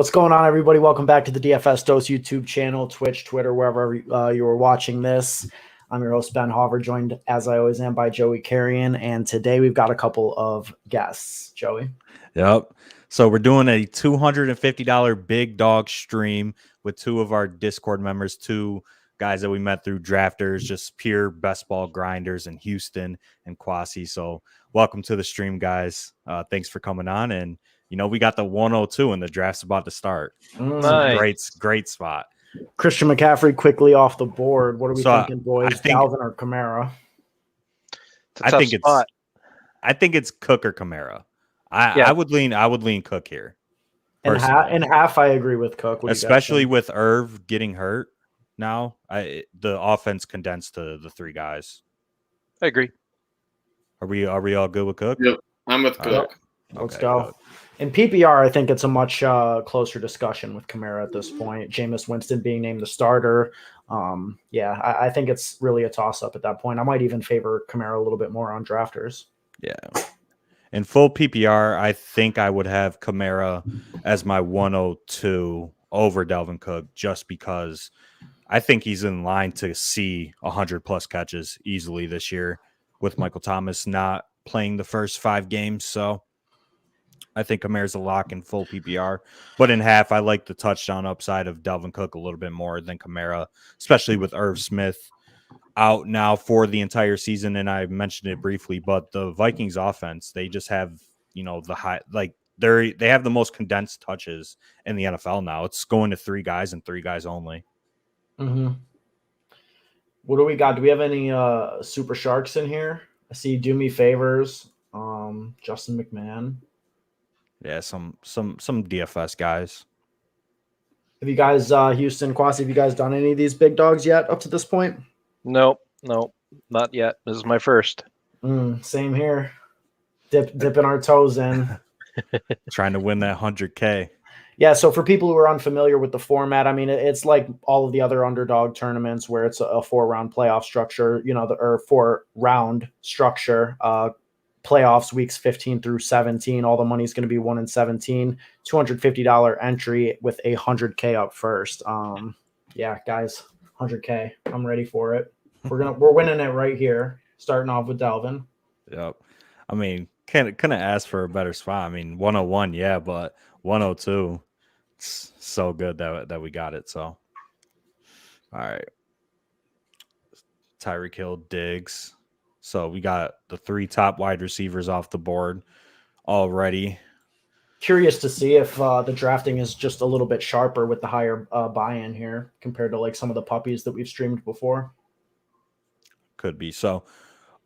What's going on, everybody? Welcome back to the DFS Dose YouTube channel, Twitch, Twitter, wherever you are watching this. I'm your host, Ben Hauver, joined, as I always am, by Joey Carrion. And today we've got a couple of guests. Joey? Yep. So we're doing a $250 big dog stream with two of our Discord members, two guys that we met through drafters, just pure best ball grinders in Houston and Kwasi. So welcome to the stream, guys. Thanks for coming on. And you know, we got the 102 and the draft's about to start. Nice. Great spot. Christian McCaffrey quickly off the board. What are we thinking, boys? I think, Dalvin or Kamara? I think it's Cook or Kamara. I would lean Cook here. In half, I agree with Cook. Especially with Irv getting hurt now. The offense condensed to the three guys. I agree. Are we all good with Cook? Yep, I'm with Cook. Let's go. Good. In PPR, I think it's a much closer discussion with Kamara at this point. Jameis Winston being named the starter. I think it's really a toss-up at that point. I might even favor Kamara a little bit more on drafters. Yeah. In full PPR, I think I would have Kamara as my 102 over Dalvin Cook just because I think he's in line to see 100-plus catches easily this year with Michael Thomas not playing the first 5 games. So I think Kamara's a lock in full PPR. But in half, I like the touchdown upside of Dalvin Cook a little bit more than Kamara, especially with Irv Smith out now for the entire season. And I mentioned it briefly, but the Vikings offense, they just have, the high, like they have the most condensed touches in the NFL now. It's going to 3 guys and 3 guys only. Mm-hmm. What do we got? Do we have any super sharks in here? I see Do Me Favors, Justin McMahon. Yeah, some DFS guys. Have you guys, Houston, Kwasi, have you guys done any of these big dogs yet up to this point? Nope, not yet. This is my first. Same here. Dipping our toes in. Trying to win that 100K. Yeah, so for people who are unfamiliar with the format, I mean, it's like all of the other underdog tournaments where it's a 4-round playoff structure, or 4-round structure. Playoffs weeks 15 through 17. All the money's going to be 1 in 17. $250 entry with a 100K up first. Yeah, guys, 100K. I'm ready for it. We're winning it right here. Starting off with Dalvin. Yep. I mean, couldn't ask for a better spot. I mean, 101, yeah, but 102. It's so good that we got it. So, all right. Tyreek Hill, Diggs. So we got the 3 top wide receivers off the board already. Curious to see if the drafting is just a little bit sharper with the higher buy-in here compared to like some of the puppies that we've streamed before. Could be. So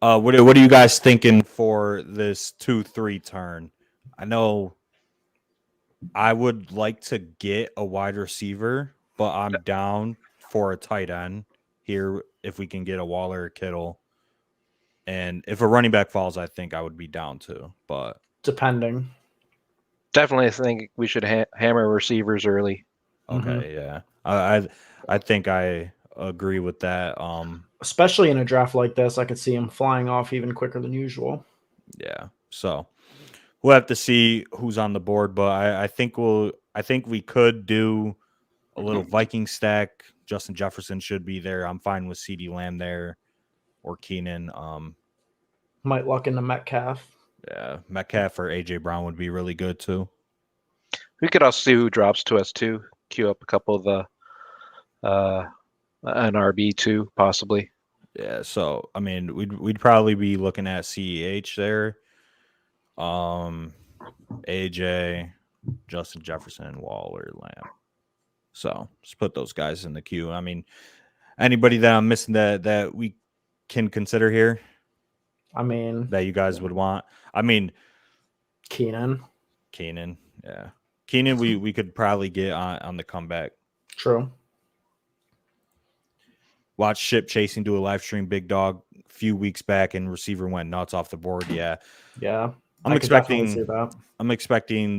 what are you guys thinking for this 2-3 turn? I know I would like to get a wide receiver, but I'm down for a tight end here if we can get a Waller or Kittle. And if a running back falls, I think I would be down too. But depending. Definitely think we should hammer receivers early. Okay, yeah. I think I agree with that. Especially in a draft like this, I could see him flying off even quicker than usual. Yeah. So we'll have to see who's on the board, but I think we could do a little Viking stack. Justin Jefferson should be there. I'm fine with CeeDee Lamb there or Keenan. Might luck into Metcalf. Yeah, Metcalf or AJ Brown would be really good too. We could also see who drops to us too. Queue up a couple of the an RB too, possibly. Yeah, so I mean, we'd probably be looking at CEH there, AJ, Justin Jefferson, Waller, Lamb. So just put those guys in the queue. I mean, anybody that I'm missing that we can consider here. I mean, that you guys would want. I mean, Keenan, yeah, Keenan. We could probably get on the comeback. True. Watch Ship Chasing do a live stream big dog a few weeks back, and receiver went nuts off the board. Yeah. I'm expecting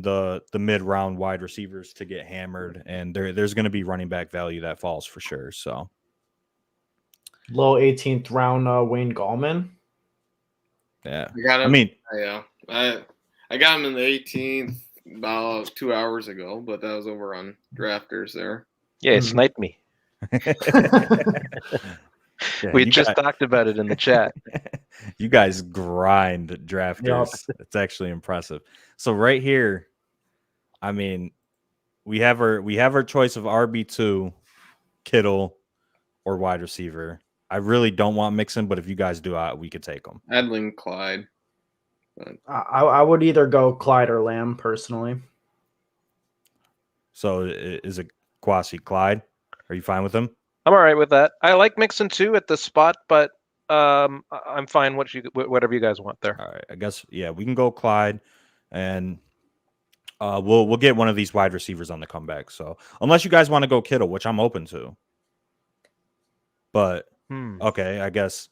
the mid round wide receivers to get hammered, and there's going to be running back value that falls for sure. So low 18th round Wayne Gallman. Yeah, I got him. I mean, I got him in the 18th. about 2 hours ago, but that was over on Drafters there. Yeah, it sniped me. Yeah, We you just talked about it in the chat. You guys grind drafters. Yup. It's actually impressive. So right here, I mean, we have our choice of RB2, Kittle, or wide receiver. I really don't want Mixon, but if you guys do, we could take them. I'd lean Clyde. I would either go Clyde or Lamb personally. So is it Kwasi Clyde? Are you fine with him? I'm all right with that. I like Mixon too at the spot, but I'm fine. Whatever you guys want there. All right, I guess we can go Clyde, and we'll get one of these wide receivers on the comeback. So unless you guys want to go Kittle, which I'm open to, but okay, I guess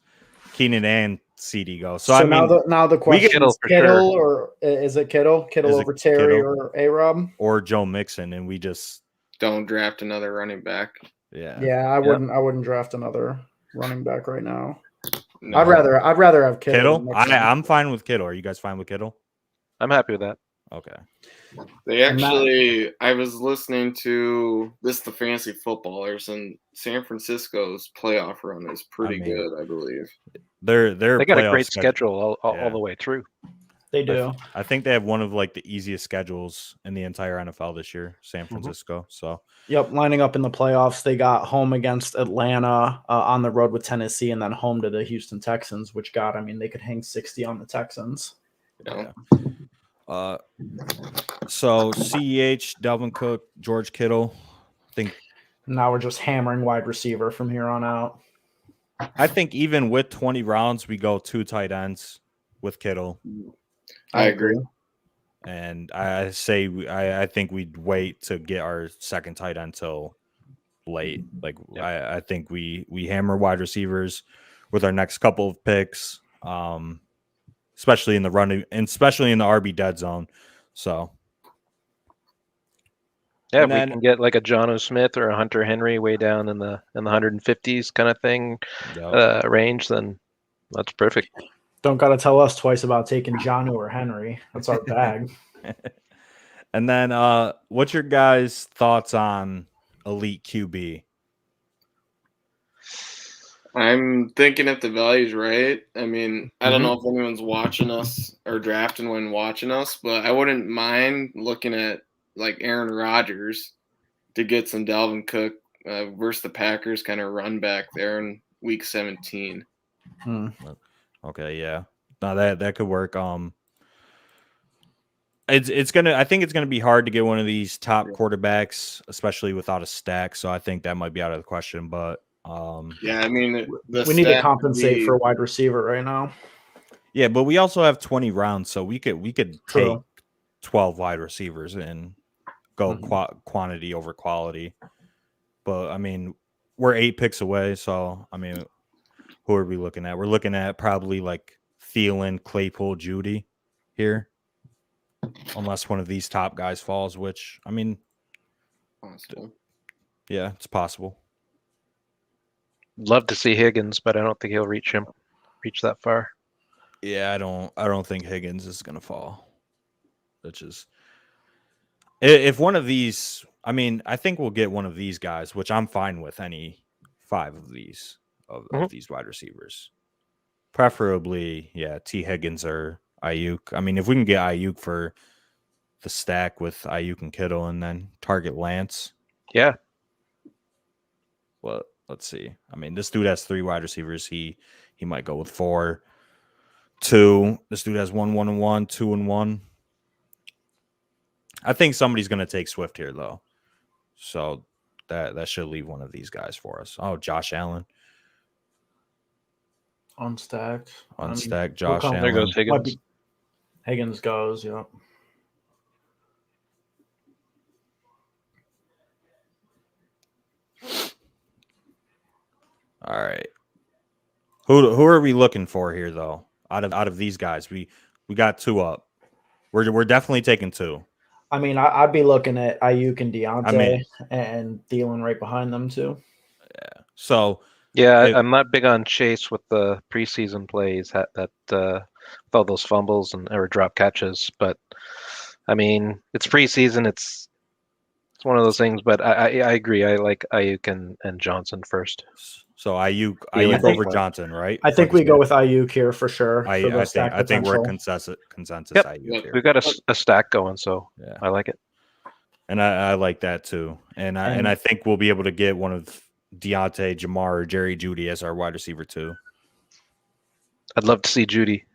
Keenan and CD go. So I mean, now the question is Kittle or is it Kittle? Kittle over Terry or A-Rob? Or Joe Mixon, and we just don't draft another running back. Yeah, I wouldn't draft another running back right now. No. I'd rather have Kittle. I'm fine with Kittle. Are you guys fine with Kittle? I'm happy with that. Okay. They actually, I was listening to the Fantasy Footballers, and San Francisco's playoff run is pretty good, I believe. They got a great schedule all the way through. They do. I think they have one of like the easiest schedules in the entire NFL this year, San Francisco. So lining up in the playoffs, they got home against Atlanta, on the road with Tennessee, and then home to the Houston Texans, which they could hang 60 on the Texans. Yeah. So CEH, Dalvin Cook, George Kittle. I think now we're just hammering wide receiver from here on out. I think even with 20 rounds, we go 2 tight ends with Kittle. I agree. And I think we'd wait to get our second tight end till late. Like I think we hammer wide receivers with our next couple of picks, especially in the running and especially in the RB dead zone. So yeah, we can get like a Jonnu Smith or a Hunter Henry way down in the 150s kind of thing range, then that's perfect. Don't got to tell us twice about taking Jonnu or Henry. That's our bag. And then what's your guys' thoughts on elite QB? I'm thinking if the value's right. I mean, I don't know if anyone's watching us or drafting when watching us, but I wouldn't mind looking at like Aaron Rodgers to get some Dalvin Cook versus the Packers kind of run back there in week 17. Okay, yeah. No, that could work. It's gonna. I think it's gonna be hard to get one of these top quarterbacks, especially without a stack. So I think that might be out of the question. But yeah, I mean, we need to compensate for a wide receiver right now. Yeah, but we also have 20 rounds, so we could take 12 wide receivers and go quantity over quality. But I mean, we're 8 picks away, so I mean, who are we looking at? We're looking at probably like Thielen, Claypool, Judy here, unless one of these top guys falls. Which I mean, possible. Yeah, it's possible. Love to see Higgins, but I don't think he'll reach that far. Yeah, I don't think Higgins is gonna fall. Which is if one of these. I mean, I think we'll get one of these guys, which I'm fine with any 5 of these of these wide receivers. Preferably, T. Higgins or Ayuk. I mean, if we can get Ayuk for the stack with Ayuk and Kittle and then target Lance. Yeah. Well, let's see. I mean, this dude has 3 wide receivers. He might go with 4. 2. This dude has 1, 1, and 1, 2 and 1. I think somebody's going to take Swift here, though. So that should leave one of these guys for us. Oh, Josh Allen. Unstacked. Josh Allen. There goes Higgins. Higgins goes, yep. All right. Who are we looking for here, though? Out of these guys, we got 2 up. We're definitely taking 2. I mean, I'd be looking at Ayuk and Deontay and Thielen right behind them too. Yeah. So I'm not big on Chase with the preseason plays that with all those fumbles or drop catches, but I mean, it's preseason. It's one of those things, but I agree. I like Ayuk and Johnson first. So Ayuk think- over Johnson, right? I think we go with Ayuk here for sure. For the stack I think we're potential. consensus Yep. Ayuk here. We've got a stack going, so Yeah. I like it. And I like that too. And I think we'll be able to get one of Deontay, Jamar, or Jerry Jeudy as our wide receiver too. I'd love to see Judy.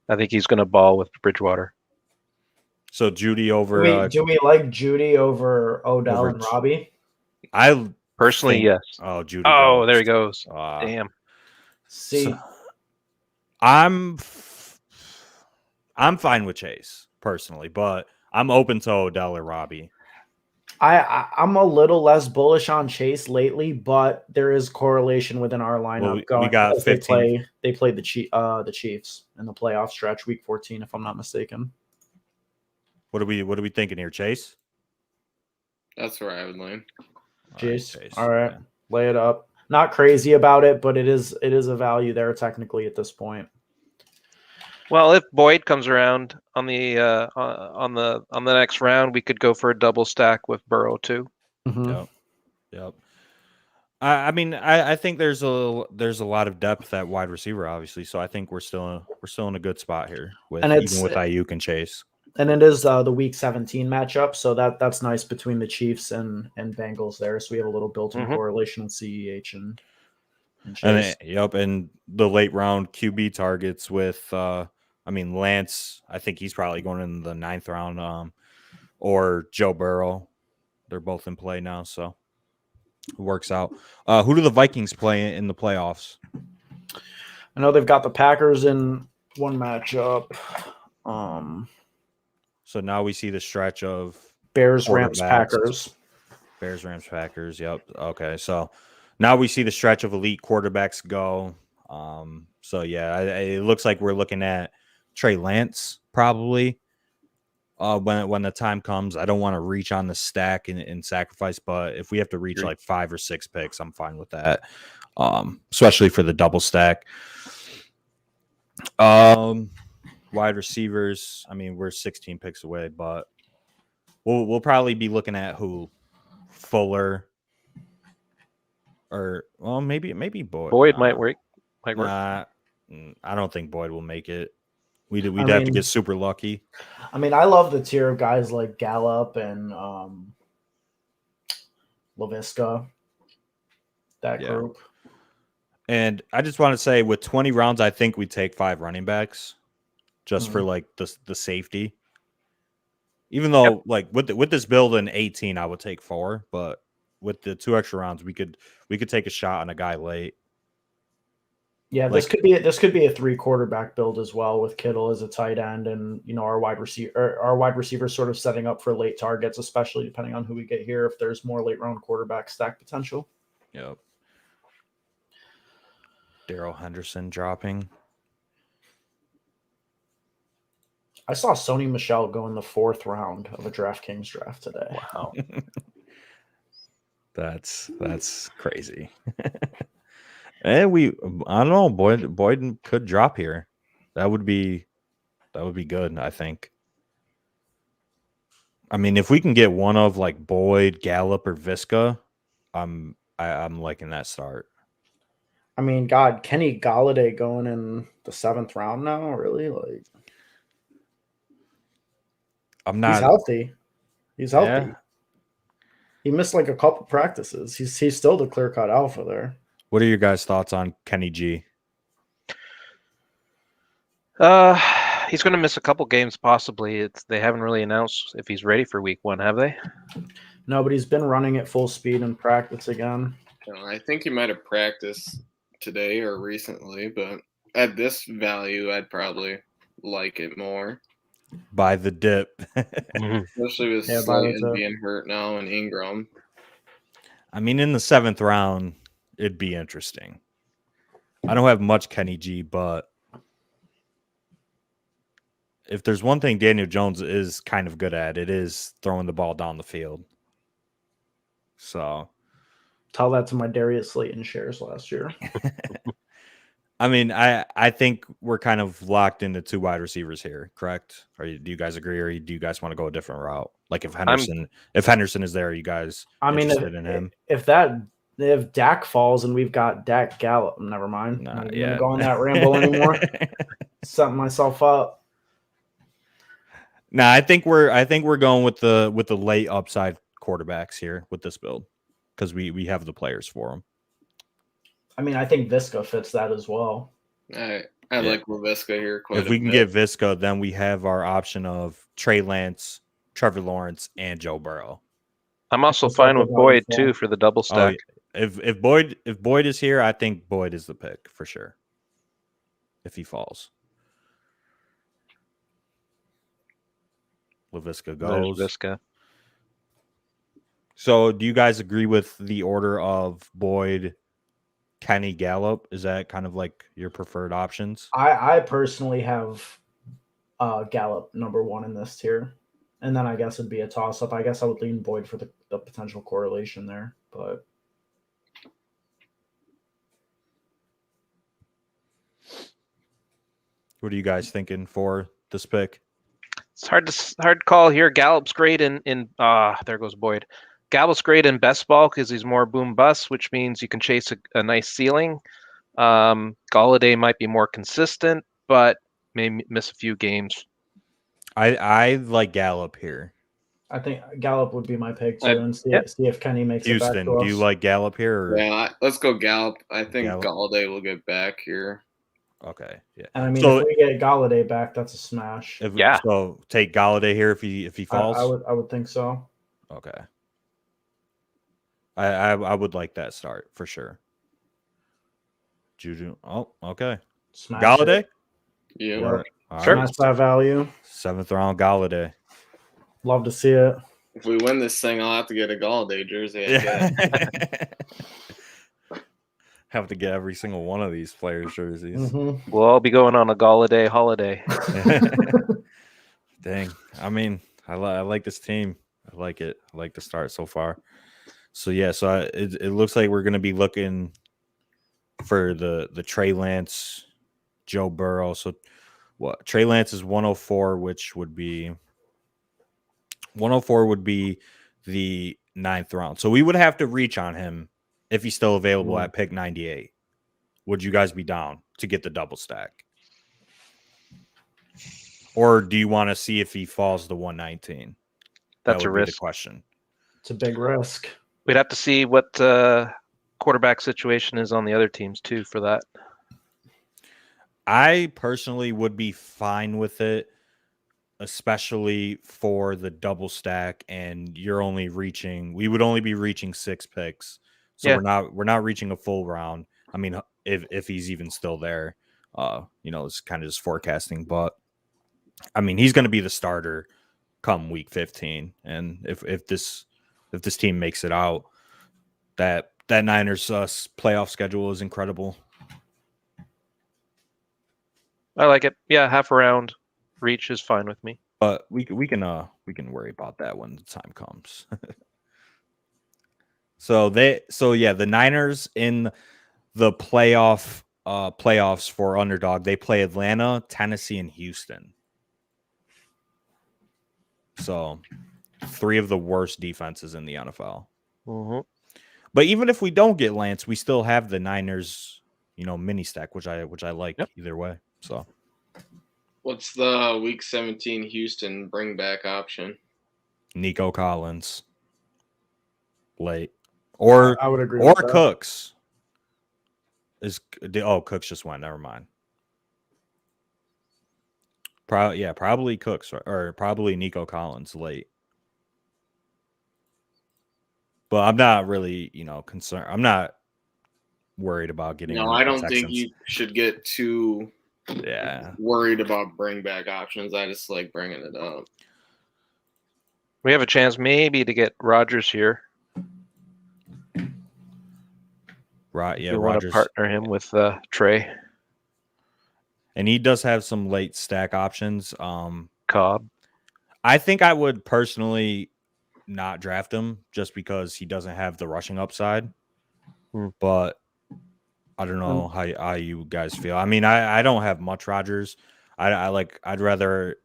I think he's going to ball with Bridgewater. So Jeudy over. Do we like Judy over Odell over and Robbie? I Personally, yes. Oh, Jeudy. Oh, goes. there he goes. Uh, Damn. See, So, I'm fine with Chase personally, but I'm open to Odell or Robbie. I'm a little less bullish on Chase lately, but there is correlation within our lineup. Well, we got 15. They played the Chiefs in the playoff stretch, week 14, if I'm not mistaken. What are we thinking here, Chase? That's where I would lean. Chase. All right. Yeah. Lay it up. Not crazy about it, but it is a value there technically at this point. Well, if Boyd comes around on the next round, we could go for a double stack with Burrow too. Mm-hmm. Yep. I mean, I think there's a lot of depth at wide receiver, obviously. So I think we're still in a good spot here even with Ayuk and Chase. And it is the week 17 matchup, so that's nice between the Chiefs and Bengals there. So we have a little built-in correlation with CEH and Chase. And the late round QB targets with Lance. I think he's probably going in the 9th round. Or Joe Burrow. They're both in play now, so it works out. Who do the Vikings play in the playoffs? I know they've got the Packers in one matchup. So now we see the stretch of Bears, Rams, Packers. Bears, Rams, Packers. Yep. Okay. So now we see the stretch of elite quarterbacks go. So yeah, it looks like we're looking at Trey Lance probably when the time comes. I don't want to reach on the stack and sacrifice, but if we have to reach like 5 or 6 picks, I'm fine with that. Especially for the double stack. Wide receivers, I mean, we're 16 picks away, but we'll probably be looking at who? Fuller or maybe Boyd. Boyd might work. I don't think Boyd will make it. We'd have to get super lucky. I mean, I love the tier of guys like Gallup and LaVisca. That group. And I just want to say, with 20 rounds, I think we take 5 running backs. Just for like the safety, even though like with this build in 18, I would take 4, but with the 2 extra rounds, we could take a shot on a guy late. Yeah, this could be a 3 quarterback build as well with Kittle as a tight end, and our wide receiver sort of setting up for late targets, especially depending on who we get here. If there's more late round quarterback stack potential. Yep. Darrell Henderson dropping. I saw Sony Michel go in the 4th round of a DraftKings draft today. Wow. That's crazy. And I don't know, Boyd could drop here. That would be good, I think. I mean, if we can get one of like Boyd, Gallup, or Visca, I'm liking that start. I mean, God, Kenny Golladay going in the 7th round now, really? Like, I'm not. He's healthy. Yeah. He missed like a couple practices. He's still the clear-cut alpha there. What are your guys' thoughts on Kenny G? He's going to miss a couple games possibly. They haven't really announced if he's ready for week 1, have they? No, but he's been running at full speed in practice again. I think he might have practiced today or recently, but at this value, I'd probably like it more. By the dip. Especially with Slayton being hurt now and Ingram. I mean, in the 7th round, it'd be interesting. I don't have much Kenny G, but if there's one thing Daniel Jones is kind of good at, it is throwing the ball down the field. So tell that to my Darius Slayton shares last year. I mean, I think we're kind of locked into 2 wide receivers here, correct? Do you guys agree, or do you guys want to go a different route? Like if Henderson is there, are you guys I mean, interested in him? if Dak falls and we've got Dak Gallup, never mind. Nah, I'm not gonna go on that ramble anymore. Setting myself up. Nah, I think we're going with the late upside quarterbacks here with this build because we have the players for them. I mean, I think Visca fits that as well. I like Laviska here quite If we can get Visca, then we have our option of Trey Lance, Trevor Lawrence, and Joe Burrow. I'm also fine with Boyd too for the double stack. If Boyd is here, I think Boyd is the pick for sure. If he falls, Laviska goes. Laviska. So, do you guys agree with the order of Boyd, Kenny, Gallup? Is that kind of like your preferred options? I personally have Gallup number 1 in this tier. And then I guess it'd be a toss-up. I guess I would lean Boyd for the potential correlation there. But what are you guys thinking for this pick? It's hard to call here. Gallup's great in there goes Boyd. Gallup's great in best ball because he's more boom bust, which means you can chase a nice ceiling. Galladay might be more consistent, but may miss a few games. I like Gallup here. I think Gallup would be my pick too, and see if Kenny makes Houston, it back to us. do you like Gallup here? Or? Yeah, let's go Gallup. I think Galladay will get back here. Okay, yeah. And I mean, if we get Galladay back, that's a smash. So take Galladay here if he falls. I would think so. Okay. I would like that start for sure. Juju. Oh, okay. Smash Galladay. Yeah. Smash that value. 7th round Galladay. Love to see it. If we win this thing, I'll have to get a Galladay jersey. Have to get every single one of these players' jerseys. Mm-hmm. We'll all be going on a Galladay holiday. Dang. I mean, I like this team. I like it. I like the start so far. So, yeah, it looks like we're going to be looking for the Trey Lance, Joe Burrow. So, what? Trey Lance is 104, which would be 104 would be the 9th round. So, we would have to reach on him if he's still available at pick 98. Would you guys be down to get the double stack? Or do you want to see if he falls to 119? That's a risk. The question. It's a big risk. We'd have to see what quarterback situation is on the other teams too for that. I personally would be fine with it, especially for the double stack, and we would only be reaching 6 picks. So we're not reaching a full round. I mean, if he's even still there, it's kind of just forecasting, but I mean, he's going to be the starter come week 15. And if this team makes it out, that Niners playoff schedule is incredible. I like it. Yeah, half a round reach is fine with me. But we can worry about that when the time comes. So the Niners in the playoffs for Underdog, they play Atlanta, Tennessee, and Houston. So 3 of the worst defenses in the NFL. Mm-hmm. But even if we don't get Lance, we still have the Niners, mini stack, which I like either way. So what's the week 17 Houston bring back option? Nico Collins. Late. Or I would agree. Or Cooks. Cooks just went. Never mind. Probably Cooks or probably Nico Collins late. But I'm not really, concerned. I'm not worried about getting. No, I don't think you should get too worried about bring back options. I just like bringing it up. We have a chance maybe to get Rodgers here. Right, yeah, we want to partner him with Trey. And he does have some late stack options. Cobb. I think I would personally not draft him just because he doesn't have the rushing upside. But I don't know how you guys feel. I mean, I don't have much Rodgers. I'd rather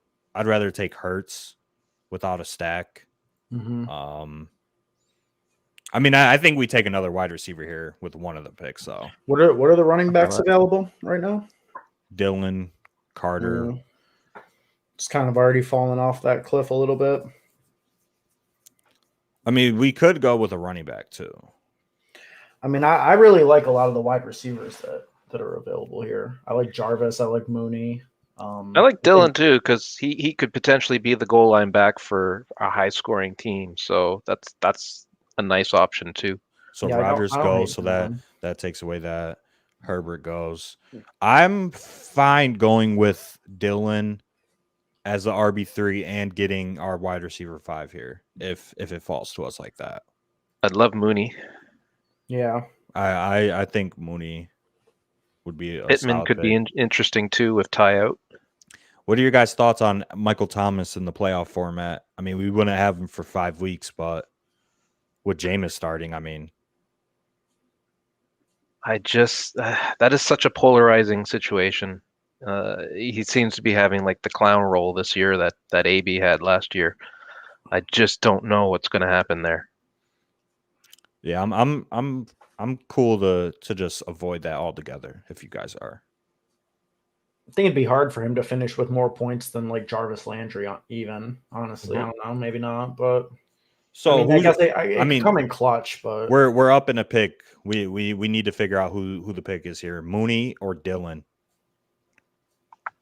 take Hurts without a stack. Mm-hmm. I mean, I think we take another wide receiver here with one of the picks. So What are the running backs available right now? Dylan, Carter. It's kind of already fallen off that cliff a little bit. I mean, we could go with a running back too. I mean, I really like a lot of the wide receivers that are available here. I like Jarvis. I like Mooney. I like Dylan too because he could potentially be the goal line back for a high scoring team. So that's a nice option too. So Yeah, Rodgers I don't goes, hate so Dylan. that takes away that. Herbert goes. I'm fine going with Dylan as the RB3 and getting our wide receiver 5 here if it falls to us like that. I'd love Mooney. Yeah. I think Mooney would be a Pittman solid could pick. be interesting too with tie out. What are your guys' thoughts on Michael Thomas in the playoff format? I mean, we wouldn't have him for 5 weeks, but with Jameis starting, I mean, I just that is such a polarizing situation. He seems to be having like the clown role this year that AB had last year. I just don't know what's going to happen there. yeah, I'm cool to just avoid that altogether if you guys are. I think it'd be hard for him to finish with more points than like Jarvis Landry, even. Honestly, I don't know. Maybe not, but So I guess it could come in clutch, but we're up in a pick. We need to figure out who the pick is here, Mooney or Dylan.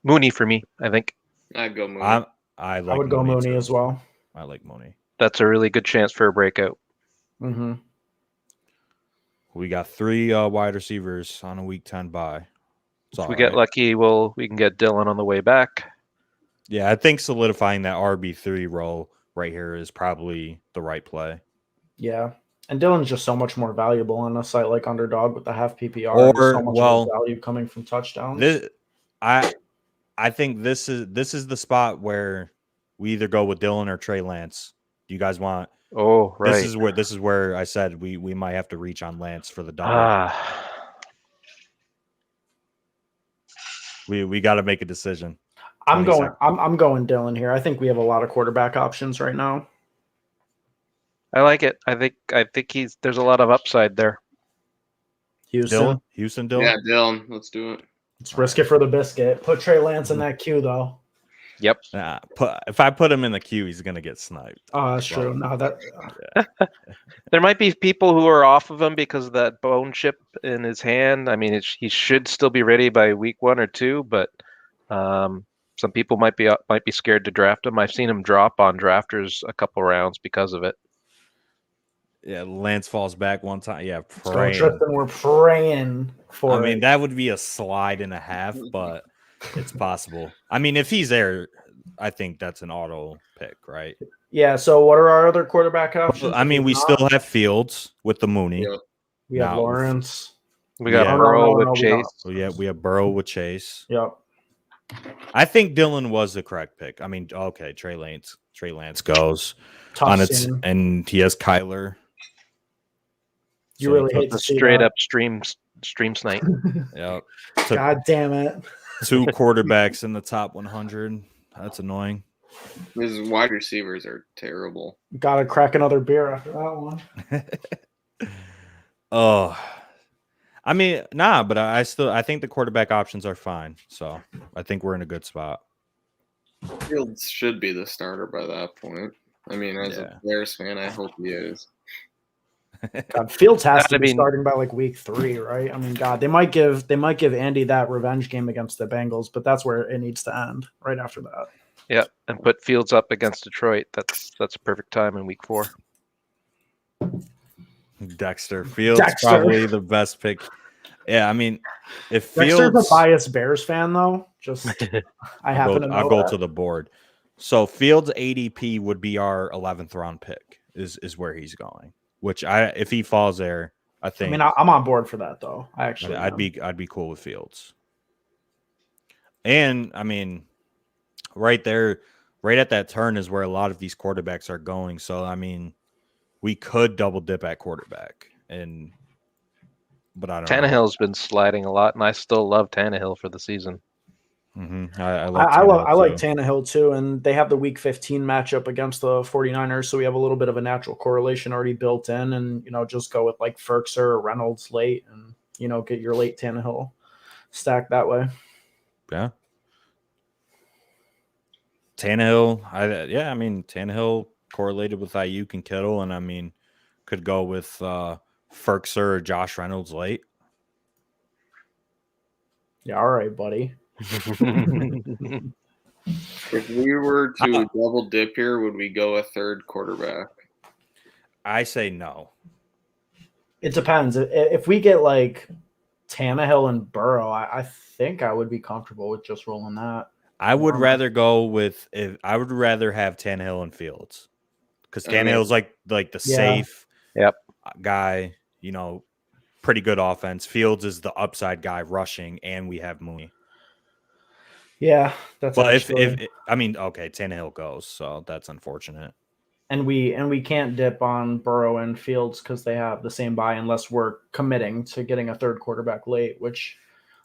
Mooney for me, I think. I'd go Mooney. I would go Mooney as well. I like Mooney. That's a really good chance for a breakout. Mm-hmm. We got 3 wide receivers on a week 10 bye. If we get lucky, we can get Dylan on the way back. Yeah, I think solidifying that RB3 role right here is probably the right play. Yeah. And Dylan's just so much more valuable on a site like Underdog with the half PPR. Or, so much more value coming from touchdowns. I think this is the spot where we either go with Dylan or Trey Lance. Do you guys want? Oh, right. This is where I said we might have to reach on Lance for the double. We got to make a decision. I'm going Dylan here. I think we have a lot of quarterback options right now. I like it. I think there's a lot of upside there. Houston, Dylan. Yeah, Dylan. Let's do it. Let's risk it for the biscuit. Put Trey Lance in that queue, though. Yep. If I put him in the queue, he's gonna get sniped. Oh, that's true. No, There might be people who are off of him because of that bone chip in his hand. I mean, he should still be ready by week 1 or 2, but some people might be scared to draft him. I've seen him drop on drafters a couple rounds because of it. Yeah, Lance falls back one time. Yeah, praying. Tristan, we're praying for. I mean, that would be a slide and a half, but it's possible. I mean, if he's there, I think that's an auto pick, right? Yeah. So, what are our other quarterback options? I mean, we still have Fields with the Mooney. Yeah. We have Lawrence. We got Burrow with Chase. We have Burrow with Chase. Yep. I think Dylan was the correct pick. I mean, okay, Trey Lance goes on its, and he has Kyler. You really hate to see straight up stream snipe. Yep. God damn it. 2 quarterbacks in the top 100. That's annoying. His wide receivers are terrible. Gotta crack another beer after that one. Oh, I mean, but I think the quarterback options are fine. So I think we're in a good spot. Fields should be the starter by that point. I mean, as a Bears fan, I hope he is. God, Fields has to be starting by like week 3, right? I mean, God, they might give Andy that revenge game against the Bengals, but that's where it needs to end right after that. Yeah, and put Fields up against Detroit. That's a perfect time in week 4. Dexter Fields probably the best pick. Yeah, I mean, if Fields, Dexter's a biased Bears fan though, just I happen to know I'll go to the board. So Fields ADP would be our 11th round pick is where he's going. Which if he falls there, I think. I mean, I'm on board for that though. I'd be cool with Fields. And I mean, right there, right at that turn is where a lot of these quarterbacks are going. So I mean, we could double dip at quarterback, and but I don't know. Tannehill's been sliding a lot, and I still love Tannehill for the season. Mm-hmm. I like Tannehill too, and they have the Week 15 matchup against the 49ers, so we have a little bit of a natural correlation already built in, and just go with like Ferkser or Reynolds late, and get your late Tannehill stack that way. Yeah. Tannehill, Tannehill correlated with Ayuk and Kittle, and could go with Ferkser or Josh Reynolds late. Yeah, all right, buddy. If we were to double dip here, would we go a third quarterback? I say no. It depends. If we get like Tannehill and Burrow, I think I would be comfortable with just rolling that. I would rather have Tannehill and Fields, because Tannehill's like the safe guy, pretty good offense. Fields is the upside guy rushing, and we have Mooney. Yeah, that's. Well, Tannehill goes, so that's unfortunate. And we can't dip on Burrow and Fields because they have the same bye unless we're committing to getting a third quarterback late, which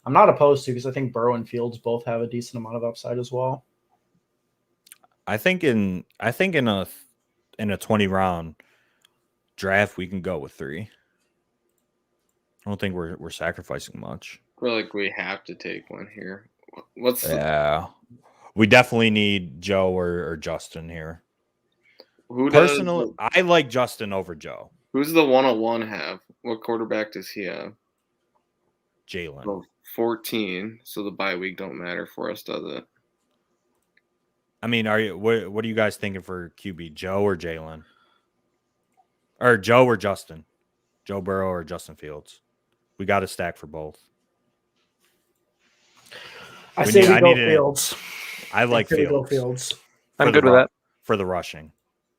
I'm not opposed to because I think Burrow and Fields both have a decent amount of upside as well. I think in a 20 round draft we can go with 3. I don't think we're sacrificing much. I feel like we have to take one here. We definitely need Joe or Justin here. Personally, I like Justin over Joe. Who's the 101 have? What quarterback does he have? Jalen. 14. So the bye week don't matter for us, does it? What are you guys thinking for QB? Joe or Jalen? Or Joe or Justin? Joe Burrow or Justin Fields? We got a stack for both. I say we go Fields. I like Fields. Fields. I'm good with that. For the rushing.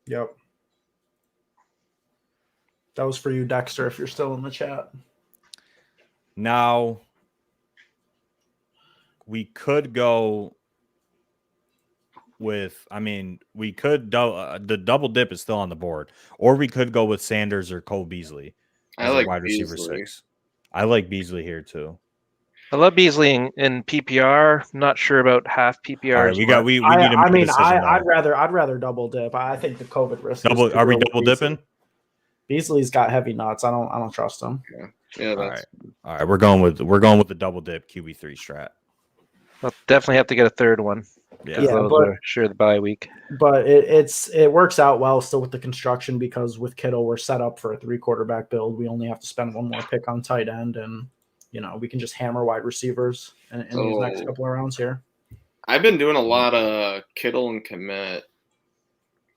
Yep. That was for you, Dexter, if you're still in the chat. Now, we could go with, the double dip is still on the board, or we could go with Sanders or Cole Beasley as a wide receiver 6. I like Beasley here too. I love Beasley in PPR. Not sure about half PPR. All right, we need to make a decision. I'd rather double dip. I think the COVID risk. Are we double dipping? Beasley's got heavy nuts. I don't trust him. Yeah. All right. We're going with the double dip QB3 strat. I'll definitely have to get a third one. Yeah, those are sure the bye week. But it works out well still with the construction because with Kittle we're set up for a 3 quarterback build. We only have to spend one more pick on tight end, and we can just hammer wide receivers in these next couple of rounds here. I've been doing a lot of Kittle and Komet.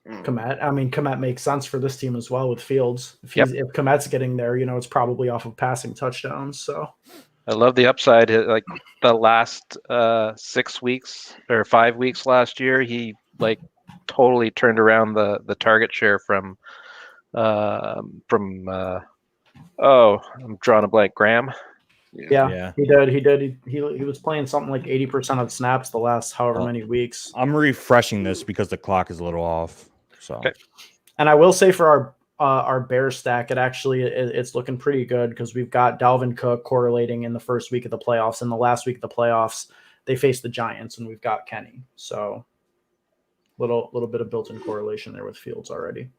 Komet makes sense for this team as well with Fields. If Komet's getting there, it's probably off of passing touchdowns. So I love the upside. Like the last 6 weeks or 5 weeks last year, he totally turned around the target share from I'm drawing a blank. Graham. Yeah, he did. He was playing something like 80% of snaps the last however many weeks. I'm refreshing this because the clock is a little off. So, okay. And I will say for our Bears stack, it's looking pretty good because we've got Dalvin Cook correlating in the first week of the playoffs, and the last week of the playoffs they face the Giants, and we've got Kenny. So, little bit of built-in correlation there with Fields already.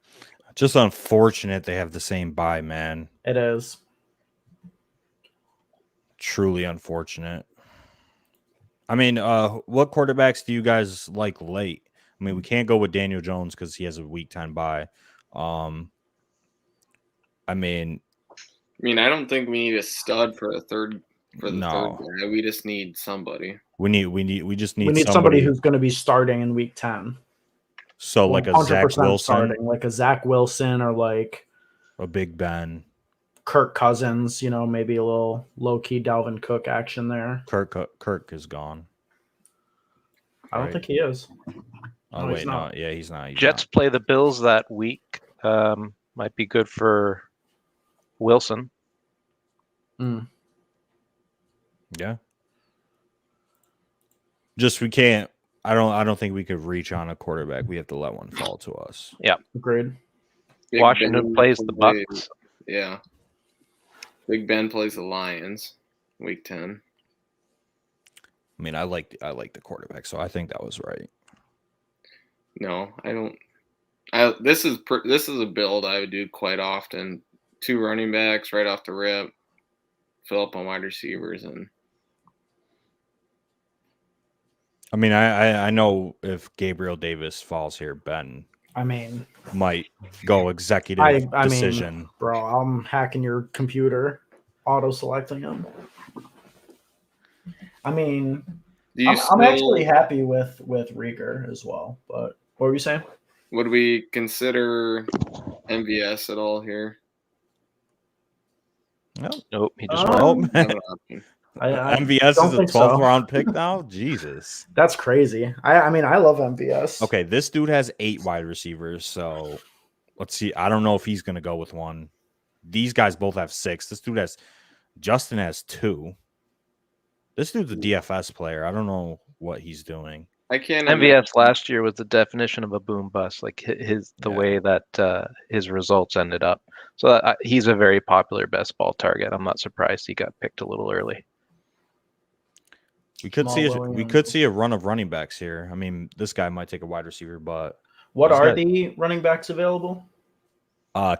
Just unfortunate they have the same bye, man. It is. Truly unfortunate. What quarterbacks do you guys like late? We can't go with Daniel Jones because he has a week 10 bye. I don't think we need a stud for the third guy. We just need somebody. We just need somebody who's going to be starting in week 10. So like a Zach Wilson, starting, like a Zach Wilson, or like a Big Ben. Kirk Cousins, maybe a little low-key Dalvin Cook action there. Kirk is gone. I don't think he is. Oh, wait, no. Yeah, he's not. Jets play the Bills that week. Might be good for Wilson. Yeah. Just we can't. I don't think we could reach on a quarterback. We have to let one fall to us. Yeah. Agreed. Washington plays the Bucs. Yeah. Big Ben plays the Lions, week 10. I mean, I like the quarterback, so I think that was right. No, I don't. This is a build I would do quite often. 2 running backs right off the rip, fill up on wide receivers, and I mean, I know if Gabriel Davis falls here, Ben I mean, might go executive I decision. mean, bro, I'm hacking your computer, auto-selecting him. I mean, I'm actually happy with Rieger as well. But what were you saying? Would we consider MVS at all here? Nope, he just went. Not an option. MVS is a 12th round pick now? Jesus. That's crazy. I mean, I love MVS. Okay, this dude has 8 wide receivers, so let's see. I don't know if he's going to go with one. These guys both have 6. Justin has 2. This dude's a DFS player. I don't know what he's doing. I can't. MVS last year was the definition of a boom bust, like the way that his results ended up. So he's a very popular best ball target. I'm not surprised he got picked a little early. We could see a run of running backs here. I mean, this guy might take a wide receiver, but what are the running backs available?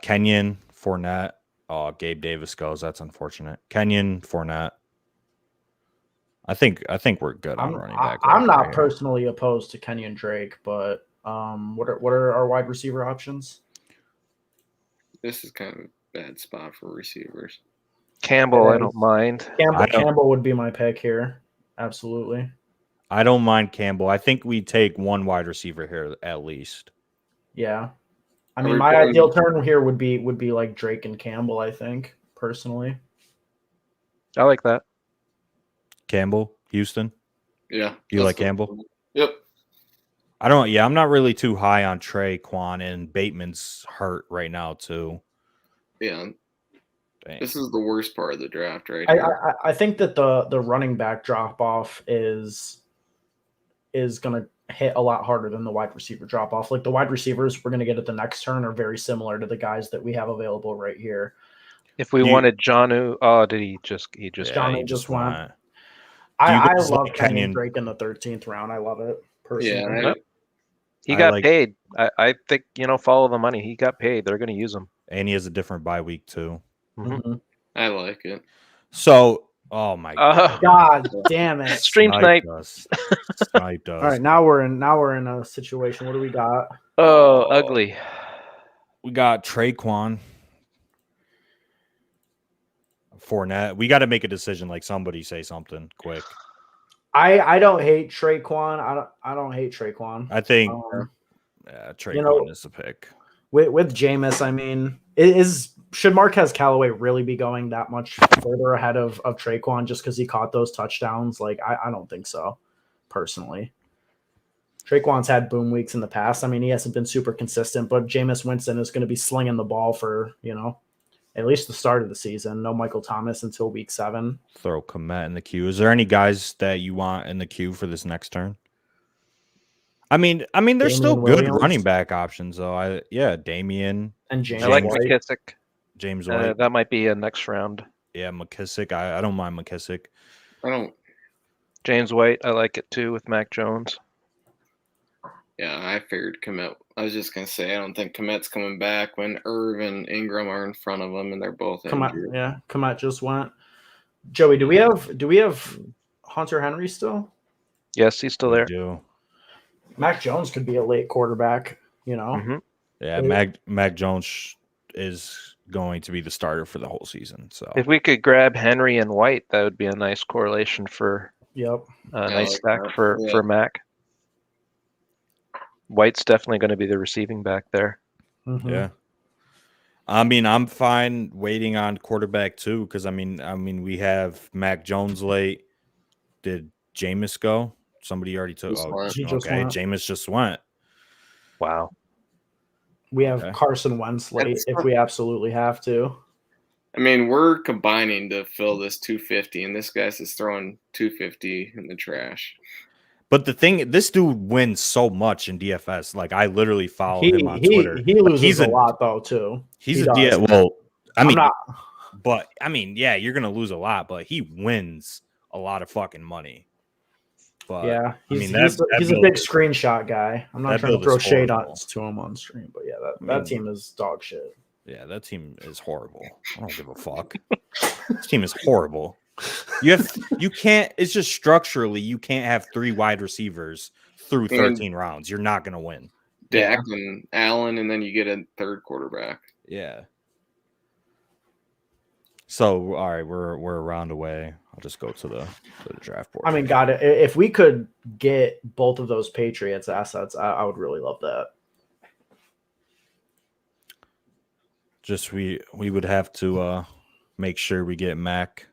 Kenyon, Fournette. Gabe Davis goes. That's unfortunate. Kenyon, Fournette. I think we're good on running back. I'm not personally opposed to Kenyon Drake, but what are our wide receiver options? This is kind of a bad spot for receivers. Campbell, I don't mind. Campbell would be my pick here. Absolutely. I don't mind Campbell. I think we take one wide receiver here at least. Yeah. I mean, my ideal turn here would be like Drake and Campbell, I think, personally. I like that. Campbell, Houston? Yeah. You like Campbell? Yep. I'm not really too high on Traquan, and Bateman's hurt right now too. Yeah. Dang. This is the worst part of the draft right here. I think that the running back drop off is going to hit a lot harder than the wide receiver drop off. Like the wide receivers we're going to get at the next turn are very similar to the guys that we have available right here. If we wanted Jonnu, he just went. I love Kenyon Drake in the 13th round. I love it personally. Yeah, he got paid. I think follow the money. He got paid. They're going to use him, and he has a different bye week too. Mm-hmm. I like it. So, oh my God damn it! Stream snipe. Sniped us. All right, now we're in a situation. What do we got? Oh, ugly. We got Traquan, Fournette. We got to make a decision. Like somebody say something quick. I don't hate Traquan. I don't hate Traquan. I think Traquan is the pick. With Jameis, I mean, should Marquez Callaway really be going that much further ahead of Traquan just because he caught those touchdowns? Like, I don't think so, personally. Traquan's had boom weeks in the past. I mean, he hasn't been super consistent, but Jameis Winston is going to be slinging the ball for, at least the start of the season. No Michael Thomas until week 7. Throw Komet in the queue. Is there any guys that you want in the queue for this next turn? I mean, there's Damian still Williams. good running back options though. Damian and James. I like White. McKissick. James White. That might be a next round. Yeah, McKissick. I don't mind McKissick. I don't. James White. I like it too with Mac Jones. Yeah, I figured Komet. I was just gonna say I don't think Komet's coming back when Irv and Ingram are in front of him and they're both injured. Komet just went. Joey, do we have Hunter Henry still? Yes, he's still there. We do. Mac Jones could be a late quarterback, Mm-hmm. Yeah, Mac Jones is going to be the starter for the whole season. So if we could grab Henry and White, that would be a nice correlation for nice stack for Mac. White's definitely going to be the receiving back there. Mm-hmm. Yeah. I mean, I'm fine waiting on quarterback too, because I mean, we have Mac Jones late. Did Jameis go? Somebody already took. Jameis just went. Wow. We have Carson Wentz late if we absolutely have to. I mean, we're combining to fill this 250, and this guy's just throwing 250 in the trash. But the thing, this dude wins so much in DFS. Like, I literally follow him on Twitter. He loses a lot though too. He's a DFS. Well, I mean, But I mean, yeah, you're gonna lose a lot, but he wins a lot of fucking money. But Yeah, he's that a big screenshot guy. I'm not trying to throw shade to him on stream, but yeah, that team is dog shit. Yeah, that team is horrible. I don't give a fuck. This team is horrible. You can't. It's just structurally, you can't have 3 wide receivers through 13 rounds. You're not gonna win. Dak and Allen, and then you get a third quarterback. Yeah. So all right, we're a round away. I'll just go to the draft board. I mean, God, if we could get both of those Patriots assets, I would really love that. Just we would have to make sure we get Mac.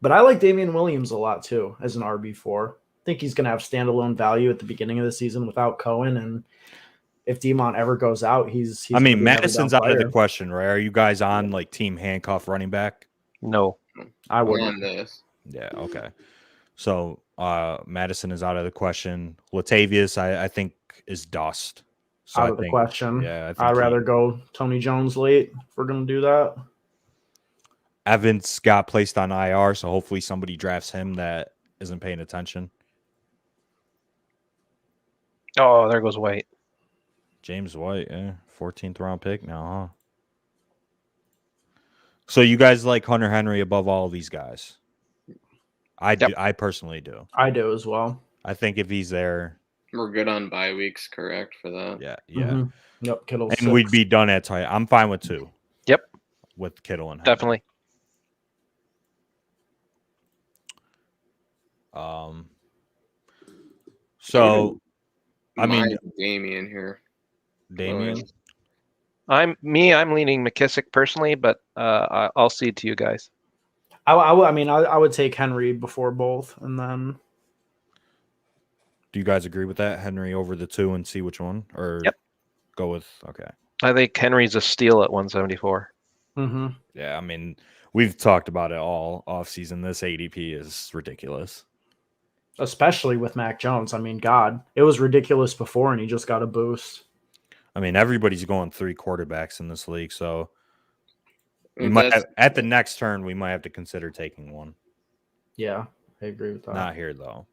But I like Damian Williams a lot too as an RB4. I think he's going to have standalone value at the beginning of the season without Cohen, and if Demont ever goes out, he's I mean, Madison's out of the question, right? Are you guys on like team handcuff running back? No, I wouldn't. Yeah, okay. So Madison is out of the question. Latavius, I think, is dust. So Out of the question. Yeah, I'd rather go Tony Jones late if we're going to do that. Evans got placed on IR, so hopefully somebody drafts him that isn't paying attention. Oh, there goes White. James White, 14th round pick now, huh? So you guys like Hunter Henry above all of these guys? I do. I personally do. I do as well. I think if he's there, we're good on bye weeks, correct for that? Yeah. Mm-hmm. Yep, Kittle. And 6. We'd be done at tight. I'm fine with 2. Yep. With Kittle and Henry. Definitely. So I mean, Damian here. Damian. I'm leaning McKissick personally, but I'll cede to you guys. I mean, I would take Henry before both, and then. Do you guys agree with that? Henry over the 2 and see which one, or go with okay. I think Henry's a steal at 174. Mm-hmm. Yeah, I mean, we've talked about it all offseason. This ADP is ridiculous. Especially with Mac Jones. I mean, God, it was ridiculous before, and he just got a boost. I mean, everybody's going 3 quarterbacks in this league, so we might have, at the next turn we might have to consider taking one. Yeah, I agree with that. Not here though.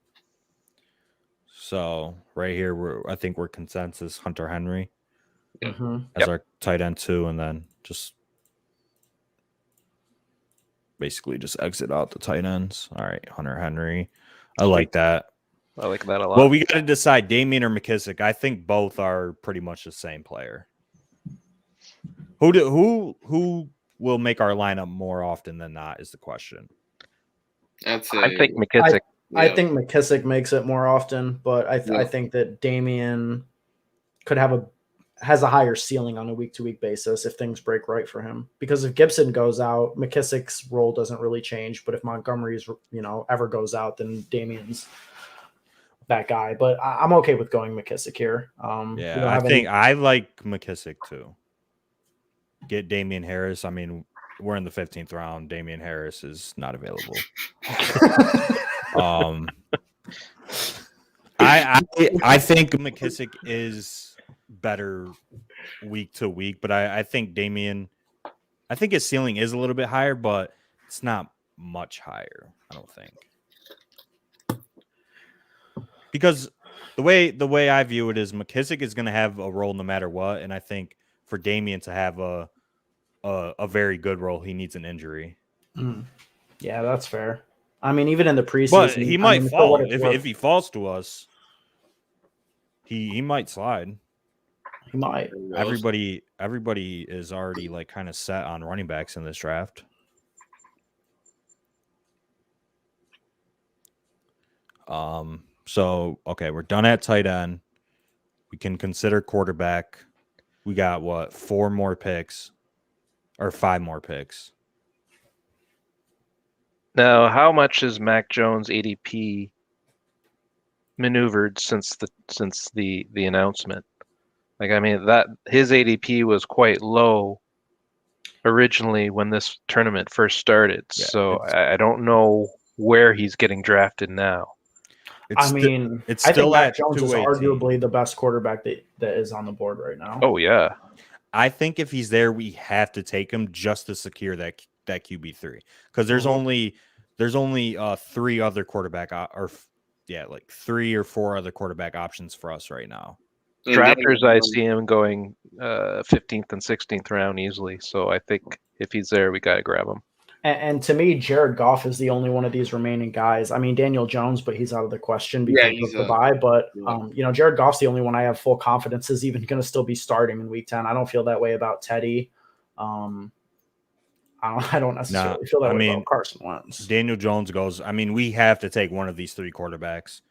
So right here, I think we're consensus Hunter Henry as our tight end 2, and then just basically just exit out the tight ends. All right, Hunter Henry. I like that. I like that a lot. Well, we got to decide Damian or McKissick. I think both are pretty much the same player. Who will make our lineup more often than not is the question. I think McKissick. I think McKissick makes it more often, but I think that Damian could has a higher ceiling on a week-to-week basis if things break right for him. Because if Gibson goes out, McKissick's role doesn't really change. But if Montgomery's ever goes out, then Damian's that guy. But I'm okay with going McKissick here. I like McKissick too. Get Damian Harris. I mean, we're in the 15th round. Damian Harris is not available. I think McKissick is better week to week, but I think Damian, I think his ceiling is a little bit higher, but it's not much higher, I don't think. Because the way I view it is McKissick is going to have a role no matter what, and I think for Damian to have a very good role, he needs an injury. Yeah, that's fair. I mean, even in the preseason, but he might fall if he falls to us. He might slide. He might. Everybody is already like kind of set on running backs in this draft. So okay, we're done at tight end. We can consider quarterback. We got 4 more picks or 5 more picks. Now, how much is Mac Jones ADP maneuvered since the announcement? Like, I mean, that his ADP was quite low originally when this tournament first started. Yeah, so I don't know where he's getting drafted now. I think Mac Jones is arguably the best quarterback that is on the board right now. Oh yeah. I think if he's there, we have to take him just to secure that QB3 because there's only 3 other quarterback like 3 or 4 other quarterback options for us right now. Drafters, I see him going 15th and 16th round easily. So I think if he's there, we got to grab him. And to me, Jared Goff is the only one of these remaining guys. I mean, Daniel Jones, but he's out of the question because of the bye. But, Jared Goff's the only one I have full confidence is even going to still be starting in week 10. I don't feel that way about Teddy. I don't necessarily feel that way about Carson Wentz. Daniel Jones goes, we have to take one of these 3 quarterbacks.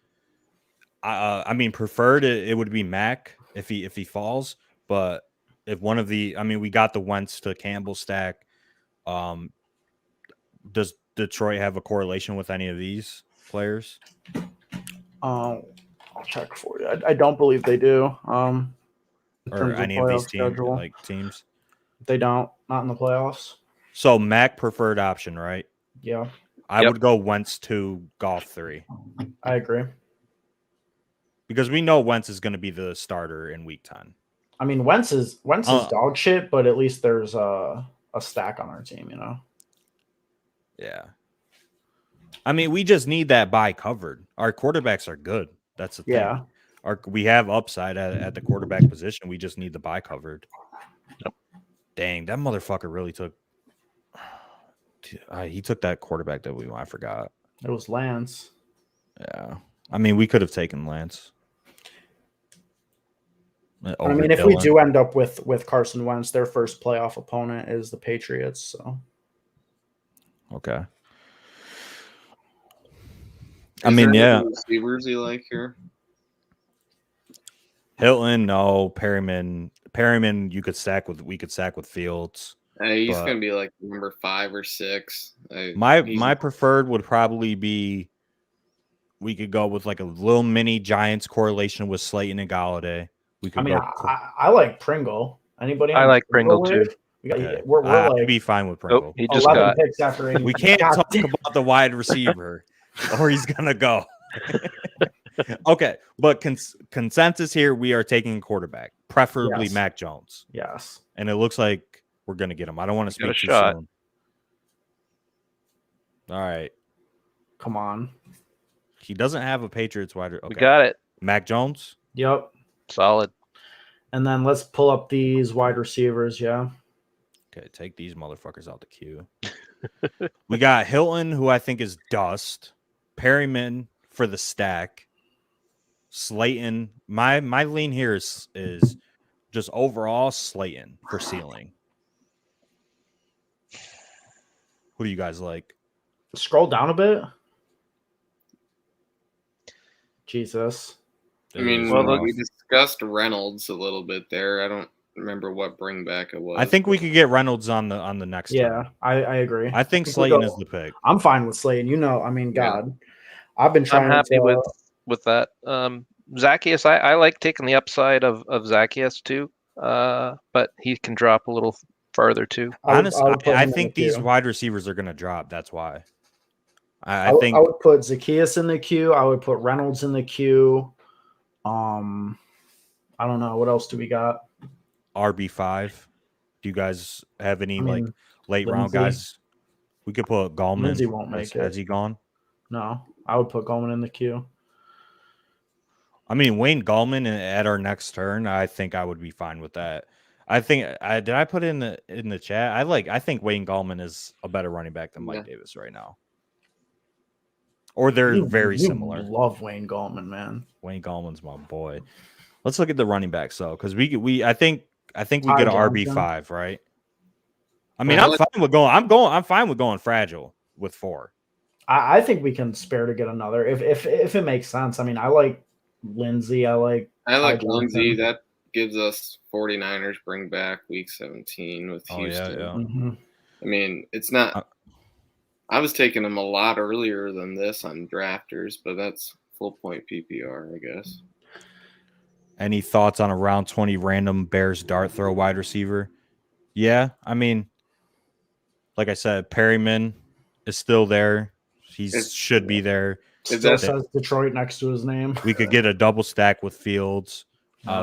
Preferred it would be Mac if he falls. But if one of the, we got the Wentz to Campbell stack. Does Detroit have a correlation with any of these players? I'll check for you. I don't believe they do. Or any of these teams? They don't. Not in the playoffs. So Mac preferred option, right? Yeah. I would go Wentz 2, Goff 3. I agree. Because we know Wentz is going to be the starter in week 10. Wentz is dog shit, but at least there's a stack on our team, Yeah. We just need that bye covered. Our quarterbacks are good. That's the thing. Yeah. We have upside at the quarterback position. We just need the bye covered. Yep. Dang, that motherfucker really took. He took that quarterback that I forgot. It was Lance. Yeah. We could have taken Lance. If we do end up with Carson Wentz, their first playoff opponent is the Patriots. So. Okay. Receivers you like here? Hilton, no. Perryman, we could stack with Fields. He's gonna be like number 5 or 6. My preferred would probably be. We could go with like a little mini Giants correlation with Slayton and Galladay. We could. I like Pringle. Anybody? I like Pringle too. I'd be fine with Pringle. He just got picks after 80. We can't talk about the wide receiver, or he's gonna go. Okay, but consensus here: we are taking a quarterback, preferably Mac Jones. Yes, and it looks like we're gonna get him. I don't want to speak too soon. All right, come on. He doesn't have a Patriots wide. Okay. We got it. Mac Jones. Yep. Solid. And then let's pull up these wide receivers. Yeah. Okay, take these motherfuckers out the queue. We got Hilton, who I think is dust. Perryman for the stack. Slayton. My lean here is just overall Slayton for ceiling. Who do you guys like? Scroll down a bit. Jesus. We discussed Reynolds a little bit there. I don't remember what bring back it was. I think we could get Reynolds on the next time. I agree. I think Slayton is the pick. I'm fine with Slayton. God. I've been trying. I'm happy with that. Zacchaeus, I like taking the upside of Zacchaeus too. But he can drop a little farther too. Honestly, I think these wide receivers are gonna drop. That's why. I think I would put Zacchaeus in the queue. I would put Reynolds in the queue. I don't know. What else do we got? RB5. Do you guys have any like late round guys? We could put Gallman. Lindsey won't make it. Has he gone? No, I would put Gallman in the queue. Wayne Gallman at our next turn. I think I would be fine with that. I think did I put in the chat? I think Wayne Gallman is a better running back than Mike Davis right now. Or they're very similar. Love Wayne Gallman, man. Wayne Gallman's my boy. Let's look at the running backs though, because I think we get an RB5, right? I'm fine with going. I'm fine with going fragile with 4. I think we can spare to get another if it makes sense. I like Lindsey. I like Lindsey. That gives us 49ers bring back week 17 with Houston. Yeah. Mm-hmm. It's not. I was taking them a lot earlier than this on drafters, but that's full point PPR, I guess. Any thoughts on a round 20 random Bears dart throw wide receiver? Yeah, like I said, Perryman is still there. He should be there. Still says Detroit next to his name. We could get a double stack with Fields.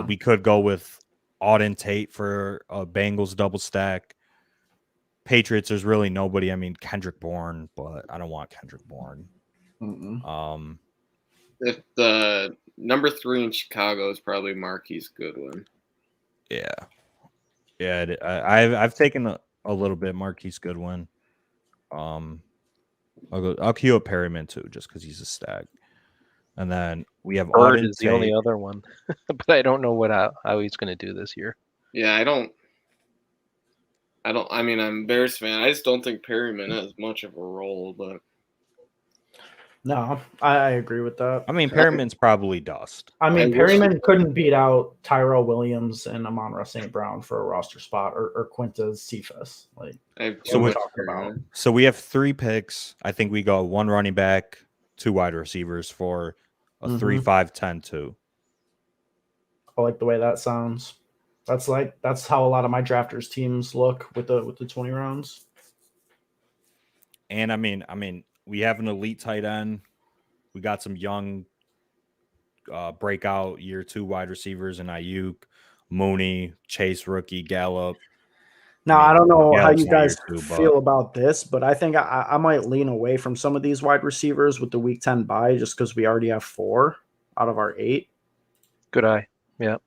We could go with Auden Tate for a Bengals double stack. Patriots, there's really nobody. I mean, Kendrick Bourne, but I don't want Kendrick Bourne. If the number 3 in Chicago is probably Marquise Goodwin. Yeah. I've taken a little bit Marquise Goodwin. I'll queue up Perryman too, just because he's a stack. And then we have Bird Auden is the only other one, but I don't know how he's going to do this year. Yeah, I don't. I mean, I'm a Bears fan. I just don't think Perryman has much of a role, but No, I agree with that. I mean, Perryman's probably dust. I mean, I Perryman couldn't beat out Tyrell Williams and Amon-Ra St. Brown for a roster spot, or Quintez Cephas. Like, So we're talking about. So we have 3 picks. I think we go 1 running back, 2 wide receivers for a 3-5-10-2. I like the way that sounds. That's how a lot of my drafters teams look with the 20 rounds. And I mean, we have an elite tight end. We got some young breakout year 2 wide receivers in Ayuk, Mooney, Chase rookie, Gallup. Now, I don't know how Gallup's you not year guys 2, feel about this, but I think I might lean away from some of these wide receivers with the week 10 bye just because we already have 4 out of our 8. Good eye. Yeah.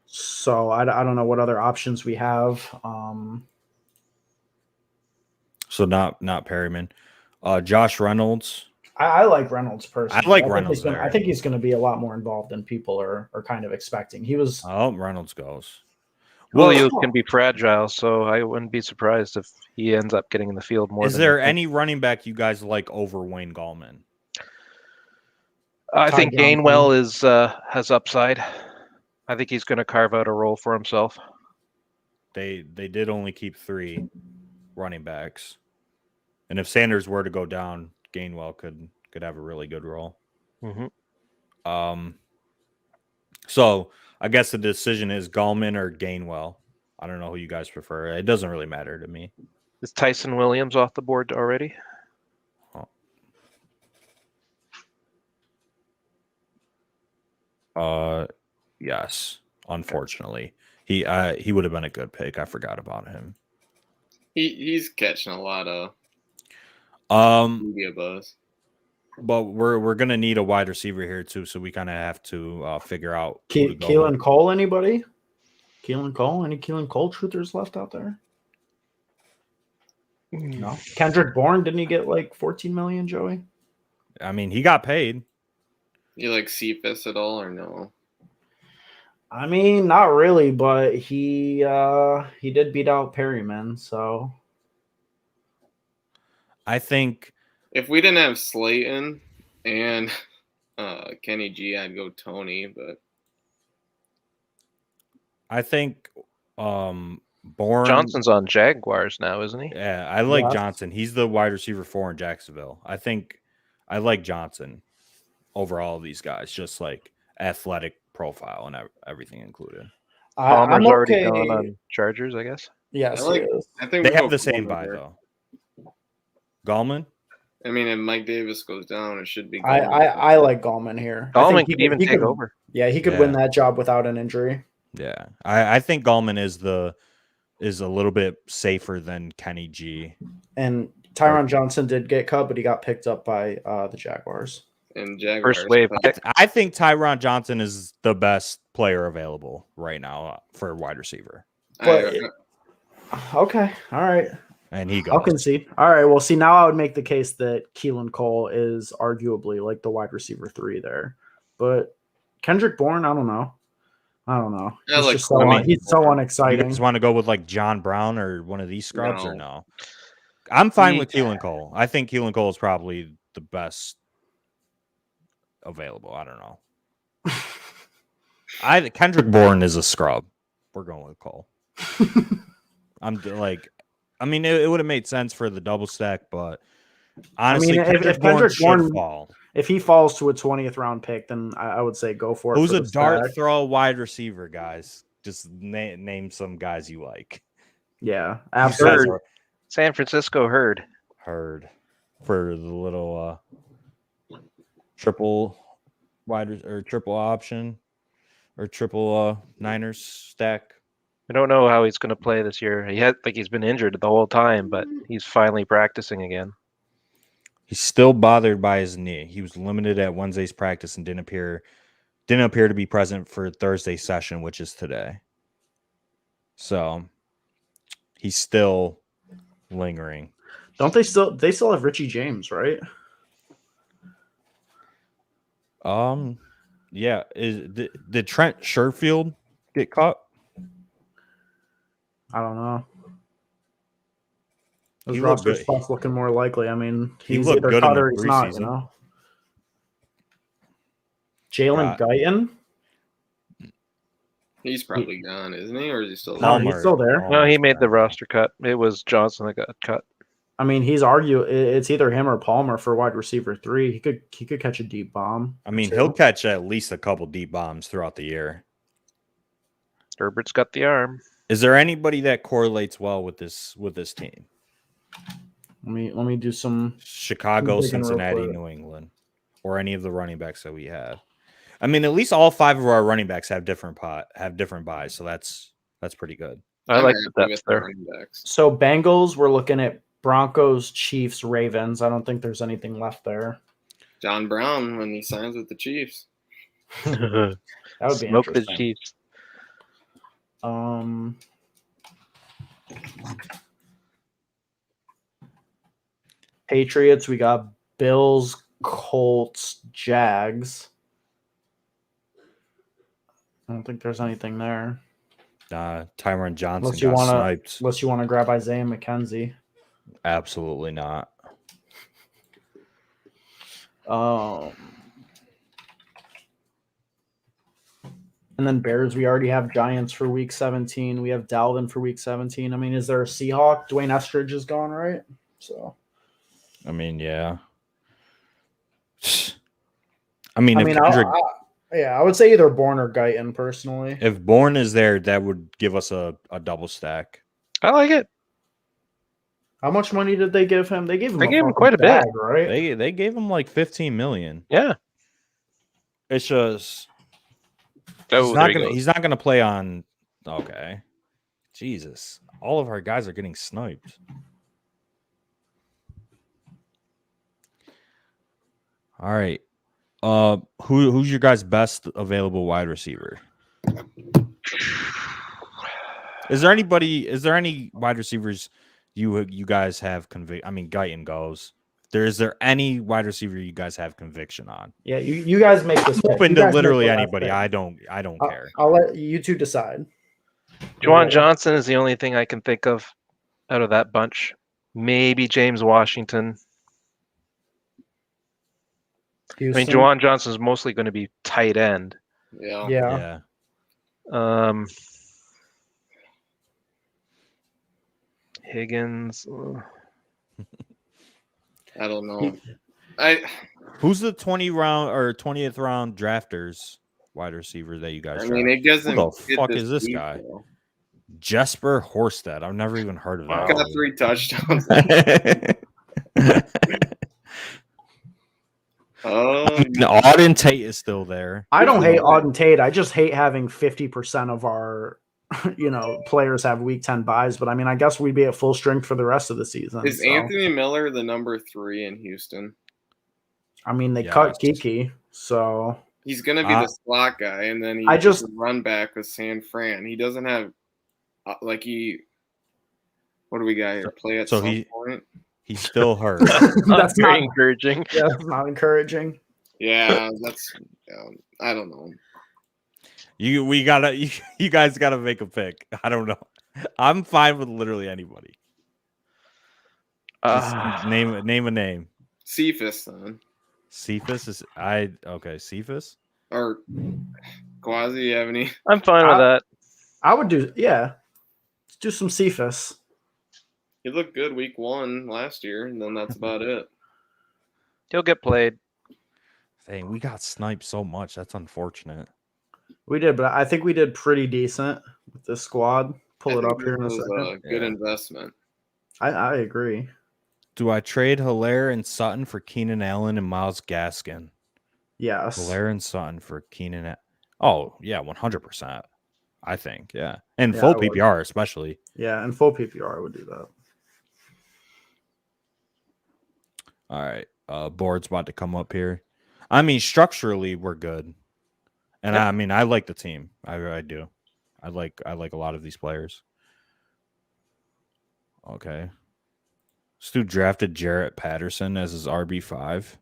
So I don't know what other options we have. So not Perryman. Josh Reynolds. I like Reynolds personally. I like Reynolds. I think he's going to be a lot more involved than people are kind of expecting. He was. Oh, Reynolds goes. Julio can be fragile, so I wouldn't be surprised if he ends up getting in the field more. Is there any running back you guys like over Wayne Gallman? I think Gainwell has upside. I think he's going to carve out a role for himself. They did only keep 3 running backs, and if Sanders were to go down, Gainwell could have a really good role. So I guess the decision is Gallman or Gainwell. I don't know who you guys prefer. It doesn't really matter to me. Is Tyson Williams off the board already? Yes. Unfortunately, he would have been a good pick. I forgot about him. He's catching a lot of media buzz. But we're gonna need a wide receiver here too, so we kind of have to figure out. Keelan Cole, anybody? Keelan Cole, any Keelan Cole truthers left out there? No. Kendrick Bourne, didn't he get like 14 million, Joey? I mean, he got paid. You like Cephas at all or no? I mean, not really, but he did beat out Perryman, so I think if we didn't have Slayton and Kenny G, I'd go Tony, but I think Bourne Johnson's on Jaguars now, isn't he? Yeah, I like Johnson. He's the wide receiver 4 in Jacksonville. I think I like Johnson over all of these guys, just like athletic profile and everything included. Palmer's already gone on Chargers, I guess. Yes, I think they have the same buy though. Gallman. I mean, if Mike Davis goes down, it should be. I like Gallman here. Gallman could even take over. Yeah, he could win that job without an injury. Yeah, I think Gallman is a little bit safer than Kenny G. And Tyron Johnson did get cut, but he got picked up by the Jaguars. And Jaguars. First wave. I think Tyron Johnson is the best player available right now for a wide receiver. But, okay, all right. And he goes. I'll concede. All right. Well, see, now I would make the case that Keelan Cole is arguably like the wide receiver 3 there. But Kendrick Bourne, I don't know. He's so unexciting. You guys want to go with like John Brown or one of these scrubs or no? I'm fine with Keelan Cole. I think Keelan Cole is probably the best available. I don't know. Kendrick Bourne is a scrub. We're going with Cole. It would have made sense for the double stack, but honestly, if Kendrick Bourne fall. If he falls to a 20th round pick, then I would say go for it. Who's a dart throw wide receiver, guys? Just name some guys you like. Yeah, absolutely. San Francisco Herd for the little triple wide or triple option. or triple Niners stack? I don't know how he's going to play this year. He's been injured the whole time, but he's finally practicing again. He's still bothered by his knee. He was limited at Wednesday's practice and didn't appear to be present for Thursday's session, which is today. So he's still lingering. Don't they still have Richie James, right? Yeah. Did Trent Sherfield get cut? I don't know. His He looked roster good. spot's looking more likely. I mean, He he's looked either good cut in the or he's not, you preseason. know. Jalen Yeah. Guyton? He's probably gone, isn't he? Or is he still No, there? he's still there. No, he made the roster cut. It was Johnson that got cut. I mean, it's either him or Palmer for wide receiver 3. He could catch a deep bomb. I mean, too. he'll catch at least a couple deep bombs throughout the year. Herbert's got the arm. Is there anybody that correlates well with this team? Let me do some Chicago, digging real Cincinnati, quick. New England, or any of the running backs that we have. I mean, at least all 5 of our running backs have different buys, so that's pretty good. I like happy the depth with there. running backs. So Bengals, we're looking at Broncos, Chiefs, Ravens. I don't think there's anything left there. John Brown when he signs with the Chiefs. That would be Smoke the interesting. Chiefs. Patriots, we got Bills, Colts, Jags. I don't think there's anything there. Tyron Johnson Unless you got wanna- sniped. Unless you want to grab Isaiah McKenzie. Absolutely not. And then Bears, we already have Giants for week 17. We have Dalvin for week 17. I mean, is there a Seahawk? Dwayne Estridge is gone, right? So, I mean, yeah. I mean, if Kendrick, I would say either Bourne or Guyton personally. if Bourne is there, that would give us a double stack. I like it. How much money did they give him? They gave him. They gave him fucking quite a bit. bag, right? They gave him like 15 million. Yeah. It's just Oh, he's not gonna play on. Okay, Jesus, all of our guys are getting sniped. All right, who's your guys' best available wide receiver? Is there any wide receivers you guys have I mean, Guyton goes. Is there any wide receiver you guys have conviction on? Yeah, you guys make this. pick. Open You to guys make literally the last anybody. pick. I don't care. I'll let you two decide. Juwan Johnson is the only thing I can think of out of that bunch. Maybe James Washington. I mean, Houston. Juwan Johnson is mostly going to be tight end. Yeah. Yeah. Higgins. I don't know. Who's the 20th round drafters wide receiver that you guys? I mean, it doesn't. Who the fit fuck is this week, guy? though. Jesper Horsted. I've never even heard of Wow. that. Got 3 touchdowns. Auden Tate is still there. I don't hate Auden Tate. I just hate having 50% of our, players have week 10 buys. But I mean, I guess we'd be at full strength for the rest of the season. Is Anthony Miller the number 3 in Houston? I mean, they cut Yes. Kiki, so He's going to be the slot guy, and then I he's just- a run back with San Fran. He doesn't have what do we got here? Play at So some point. He's still hurt. Not That's very not- encouraging. yeah, that's not encouraging. Yeah, I don't know. You guys gotta make a pick. I don't know. I'm fine with literally anybody. Just name a name. Cephas then, Cephas is Cephas. or Quasi. You have any? I'm fine with that. I would do, let's do some Cephas. He looked good week 1 last year, and then that's about it. He'll get played. Dang, we got sniped so much. That's unfortunate. We did, but I think we did pretty decent with this squad. Pull it I up think here in a this was second. a good investment. I agree. Do I trade Hilaire and Sutton for Keenan Allen and Myles Gaskin? Yes. Hilaire and Sutton for Keenan. Oh, yeah, 100%. I think, yeah. And Yeah, full I would. PPR especially. Yeah, and full PPR I would do that. All right. Board's about to come up here. I mean, structurally, we're good. And I mean, I like the team. I do. I like a lot of these players. Okay. Stu drafted Jarrett Patterson as his RB5.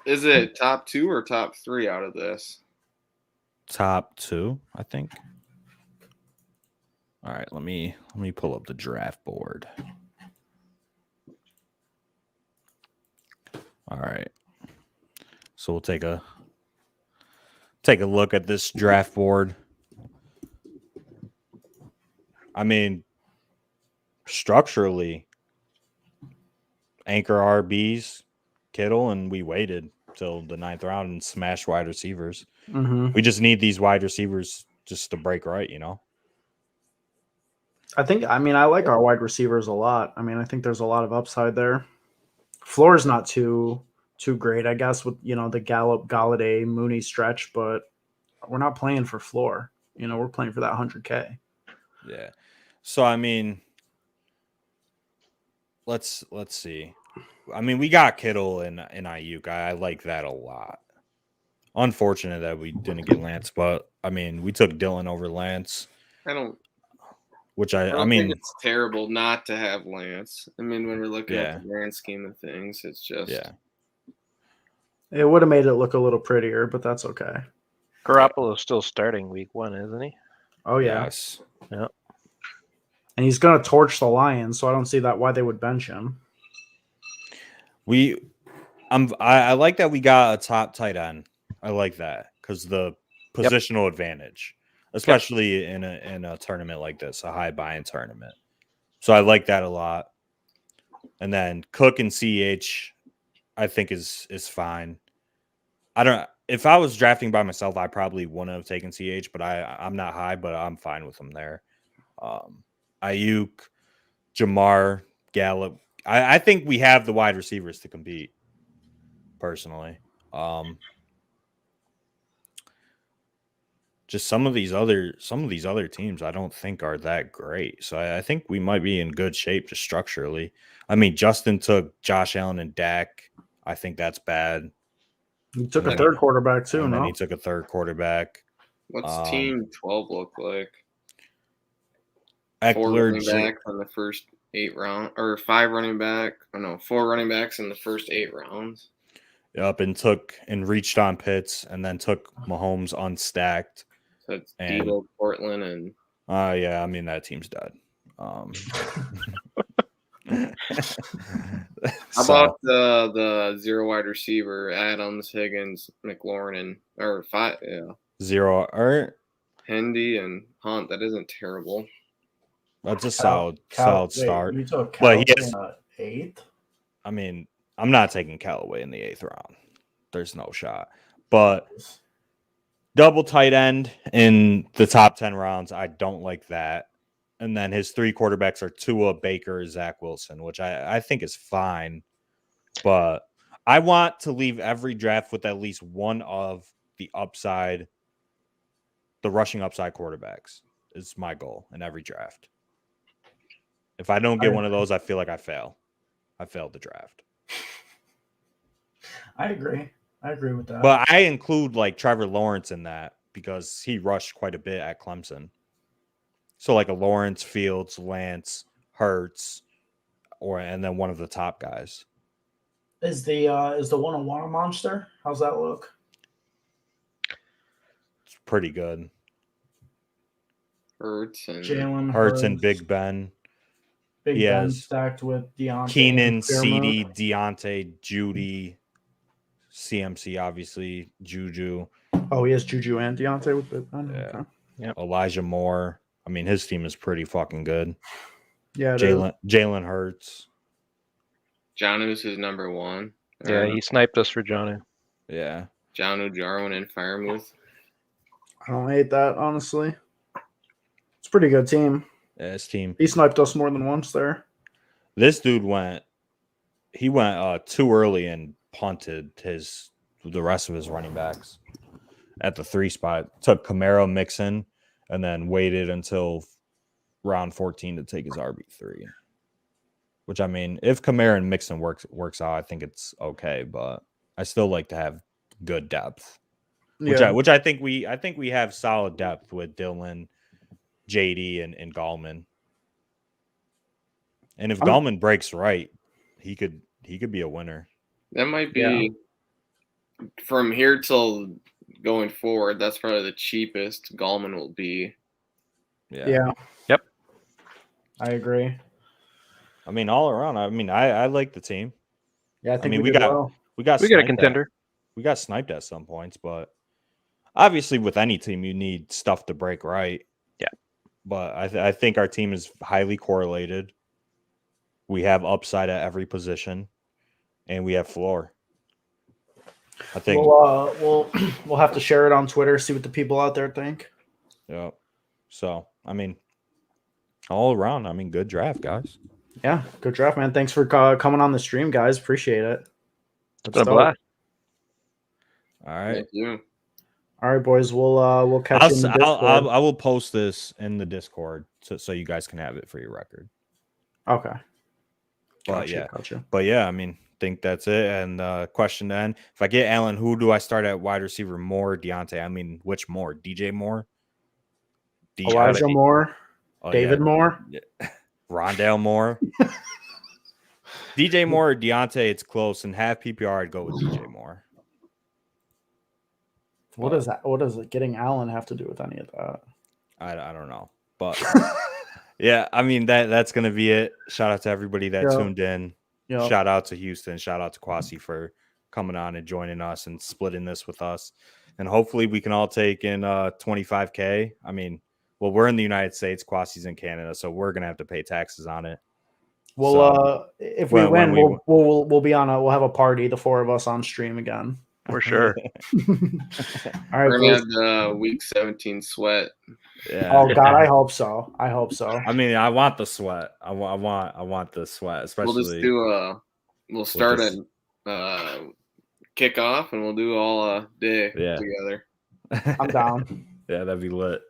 Is it top 2 or top 3 out of this? Top 2, I think. All right, let me pull up the draft board. All right. So we'll take a look at this draft board. I mean, structurally, anchor RBs, Kittle, and we waited till the 9th round and smashed wide receivers. Mm-hmm. We just need these wide receivers just to break right, you know? I mean, I like our wide receivers a lot. I mean, I think there's a lot of upside there. Floor is not too great, I guess, with, you know, the Gallup, Galladay, Mooney stretch, but we're not playing for floor. You know, we're playing for that 100K. Yeah. So, I mean, let's see. I mean, we got Kittle and Ayuk. I like that a lot. Unfortunate that we didn't get Lance, but I mean, we took Dylan over Lance. I don't mean, think it's terrible not to have Lance. I mean, when we're looking at the grand scheme of things, it's just It would have made it look a little prettier, but that's okay. Garoppolo's still starting week 1, isn't he? Oh yeah. Yes. Yeah. And he's gonna torch the Lions, so I don't see that why they would bench him. I like that we got a top tight end. I like that because the positional advantage, especially in a tournament like this, a high buy-in tournament. So I like that a lot. And then Cook and CH, I think is fine. If I was drafting by myself, I probably wouldn't have taken CH, but I'm not high, but I'm fine with him there. Ayuk, Jamar, Gallup. I think we have the wide receivers to compete. Personally, just some of these other teams I don't think are that great. So I think we might be in good shape just structurally. I mean, Justin took Josh Allen and Dak. I think that's bad. He took a third quarterback too, and no? then he took a third quarterback. What's team 12 look like? Eckler, 4 running backs in the first 8 rounds, or 5 running back. Oh no, 4 running backs in the first 8 rounds. Yep, and reached on Pitts, and then took Mahomes unstacked. So it's Debo, Portland, and yeah, I mean that team's dead. How about the 0 wide receiver? Adams, Higgins, McLaurin, or 5? Yeah, 0 or Hendy and Hunt. That isn't terrible. That's a solid start. You took but he has 8th. I mean, I'm not taking Callaway in the 8th round. There's no shot. But double tight end in the top 10 rounds, I don't like that. And then his 3 quarterbacks are Tua, Baker, Zach Wilson, which I think is fine. But I want to leave every draft with at least one of the rushing upside quarterbacks is my goal in every draft. If I don't get one of those, I feel like I fail. I failed the draft. I agree with that. But I include like Trevor Lawrence in that because he rushed quite a bit at Clemson. So like a Lawrence, Fields, Lance, Hurts, and then one of the top guys. Is the 101 a monster? How's that look? It's pretty good. Hurts and Big Ben. Big Ben stacked with Deontay. Keenan, CeeDee, Deontay, Judy, CMC, obviously, Juju. Oh, he has Juju and Deontay with Big Ben? Yeah. Okay. Yep. Elijah Moore. I mean, his team is pretty fucking good. Yeah, Jalen Hurts. Jonu's his number 1. Yeah, he sniped us for Jonu. Yeah. Jonu, Jarwin, and Firemouth. I don't hate that, honestly. It's a pretty good team. Yeah, his team. He sniped us more than once there. This dude went he went too early and punted the rest of his running backs at the 3 spot. Took Kamara, Mixon, and then waited until round 14 to take his RB3. Which, I mean, if Kamara and Mixon works out, I think it's okay, but I still like to have good depth. Which I think we have solid depth with Dylan, JD, and Gallman. And if Gallman breaks right, he could be a winner. That might be from here till going forward. That's probably the cheapest Gallman will be. Yeah. Yep. I agree. I mean, all around. I mean, I like the team. Yeah, I think we got a contender. We got sniped at some points, but obviously with any team you need stuff to break right. Yeah. But I think our team is highly correlated. We have upside at every position, and we have floor. I think we'll have to share it on Twitter, see what the people out there think. Yeah. So, I mean, all around, I mean, good draft, guys. Yeah, good draft, man. Thanks for coming on the stream, guys. Appreciate it. It's been a blast. All right. Thank you. All right, boys. We'll catch you in the Discord. I will post this in the Discord so you guys can have it for your record. Okay. Gotcha. But yeah, I mean, think that's it. And question then: if I get Allen, who do I start at wide receiver? Moore, Deontay? I mean, which Moore? DJ Moore, Elijah Moore, David Moore, Rondale Moore, DJ Moore or Deontay. It's close. And half PPR, I'd go with DJ Moore. What is that? What does getting Allen have to do with any of that? I don't know, but yeah, I mean that's gonna be it. Shout out to everybody that tuned in. Yep. Shout out to Houston. Shout out to Kwasi for coming on and joining us and splitting this with us. And hopefully we can all take in 25K. I mean, well, we're in the United States. Kwasi's in Canada, so we're gonna have to pay taxes on it. Well, if we win, we'll be on we'll have a party, the 4 of us on stream again. For sure. All right, we're gonna have the week 17 sweat. Yeah. Oh God, I hope so. I mean, I want the sweat. I want the sweat, especially. We'll just do we'll start at kickoff and we'll do all day together. I'm down. Yeah, that'd be lit.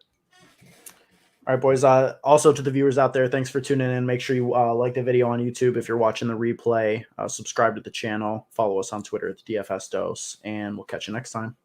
All right, boys. Also to the viewers out there, thanks for tuning in. Make sure you like the video on YouTube. If you're watching the replay, subscribe to the channel, follow us on Twitter at the DFS Dose, and we'll catch you next time.